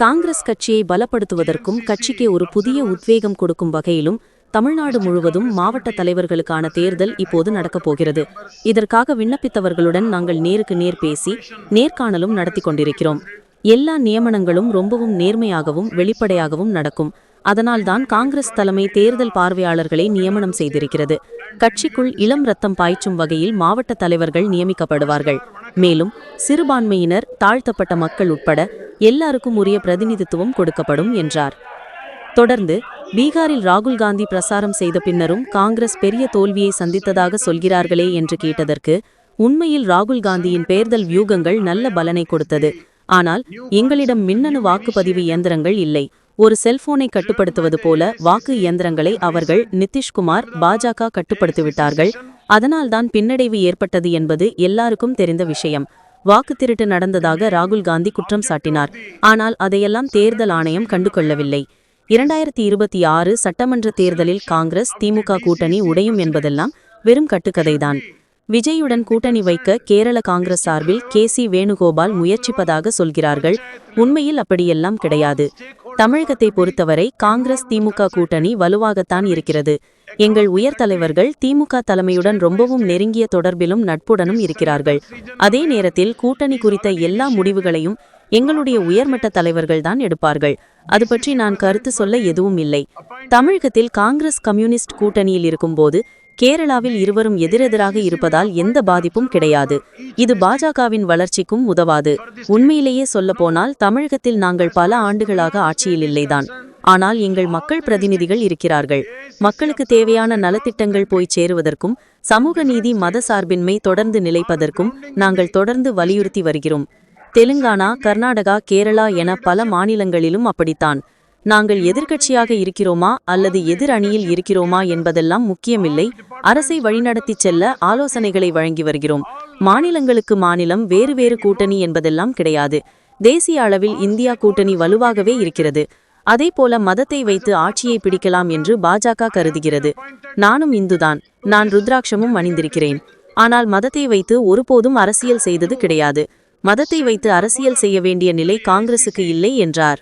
காங்கிரஸ் கட்சியை பலப்படுத்துவதற்கும் கட்சிக்கு ஒரு புதிய உத்வேகம் கொடுக்கும் வகையிலும் தமிழ்நாடு முழுவதும் மாவட்ட தலைவர்களுக்கான தேர்தல் இப்போது நடக்கப் போகிறது. இதற்காக விண்ணப்பித்தவர்களுடன் நாங்கள் நேருக்கு நேர் பேசி நேர்காணலும் நடத்தி கொண்டிருக்கிறோம். எல்லா நியமனங்களும் ரொம்பவும் நேர்மையாகவும் வெளிப்படையாகவும் நடக்கும். அதனால்தான் காங்கிரஸ் தலைமை தேர்தல் பார்வையாளர்களை நியமனம் செய்திருக்கிறது. கட்சிக்குள் இளம் ரத்தம் பாய்ச்சும் வகையில் மாவட்ட தலைவர்கள் நியமிக்கப்படுவார்கள். மேலும் சிறுபான்மையினர், தாழ்த்தப்பட்ட மக்கள் உட்பட எல்லாருக்கும் உரிய பிரதிநிதித்துவம் கொடுக்கப்படும் என்றார். தொடர்ந்து பீகாரில் ராகுல் காந்தி பிரசாரம் செய்த பின்னரும் காங்கிரஸ் பெரிய தோல்வியை சந்தித்ததாக சொல்கிறார்களே என்று கேட்டதற்கு, உண்மையில் ராகுல் காந்தியின் தேர்தல் வியூகங்கள் நல்ல பலனை கொடுத்தது. ஆனால் எங்களிடம் மின்னணு வாக்குப்பதிவு இயந்திரங்கள் இல்லை. ஒரு செல்போனை கட்டுப்படுத்துவது போல வாக்கு இயந்திரங்களை அவர்கள் நிதிஷ்குமார் பாஜக கட்டுப்படுத்திவிட்டார்கள். அதனால்தான் பின்னடைவு ஏற்பட்டது என்பது எல்லாருக்கும் தெரிந்த விஷயம். வாக்கு திருட்டு நடந்ததாக ராகுல் காந்தி குற்றம் சாட்டினார். ஆனால் அதையெல்லாம் தேர்தல் ஆணையம் கண்டுகொள்ளவில்லை. 2026 சட்டமன்ற தேர்தலில் காங்கிரஸ் திமுக கூட்டணி உடையும் என்பதெல்லாம் வெறும் கட்டுக்கதைதான். விஜயுடன் கூட்டணி வைக்க கேரள காங்கிரஸ் சார்பில் KC வேணுகோபால் முயற்சிப்பதாக சொல்கிறார்கள். உண்மையில் அப்படியெல்லாம் கிடையாது. தமிழகத்தை பொறுத்தவரை காங்கிரஸ் திமுக கூட்டணி வலுவாகத்தான் இருக்கிறது. எங்கள் உயர் தலைவர்கள் திமுக தலைமையுடன் ரொம்பவும் நெருங்கிய தொடர்பிலும் நட்புடனும் இருக்கிறார்கள். அதே நேரத்தில் கூட்டணி குறித்த எல்லா முடிவுகளையும் எங்களுடைய உயர்மட்ட தலைவர்கள்தான் எடுப்பார்கள். அது பற்றி நான் கருத்து சொல்ல எதுவும் இல்லை. தமிழகத்தில் காங்கிரஸ் கம்யூனிஸ்ட் கூட்டணியில் இருக்கும்போது கேரளாவில் இருவரும் எதிரெதிராக இருப்பதால் எந்த பாதிப்பும் கிடையாது. இது பாஜகவின் வளர்ச்சிக்கும் உதவாது. உண்மையிலேயே சொல்லப்போனால் தமிழகத்தில் நாங்கள் பல ஆண்டுகளாக ஆட்சியில் இல்லைதான். ஆனால் எங்கள் மக்கள் பிரதிநிதிகள் இருக்கிறார்கள். மக்களுக்கு தேவையான நலத்திட்டங்கள் போய் சேருவதற்கும் சமூக நீதி, மத சார்பின்மை தொடர்ந்து நிலைப்பதற்கும் நாங்கள் தொடர்ந்து வலியுறுத்தி வருகிறோம். தெலுங்கானா, கர்நாடகா, கேரளா என பல மாநிலங்களிலும் அப்படித்தான். நாங்கள் எதிர்க்கட்சியாக இருக்கிறோமா அல்லது எதிர் அணியில் இருக்கிறோமா என்பதெல்லாம் முக்கியமில்லை. அரசை வழிநடத்தி செல்ல ஆலோசனைகளை வழங்கி வருகிறோம். மாநிலங்களுக்கு மாநிலம் வேறு வேறு கூட்டணி என்பதெல்லாம் கிடையாது. தேசிய அளவில் இந்தியா கூட்டணி வலுவாகவே இருக்கிறது. அதேபோல மதத்தை வைத்து ஆட்சியை பிடிக்கலாம் என்று பாஜக கருதுகிறது. நானும் இந்துதான். நான் ருத்ராட்சமும் அணிந்திருக்கிறேன். ஆனால் மதத்தை வைத்து ஒருபோதும் அரசியல் செய்தது கிடையாது. மதத்தை வைத்து அரசியல் செய்ய வேண்டிய நிலை காங்கிரசுக்கு இல்லை என்றார்.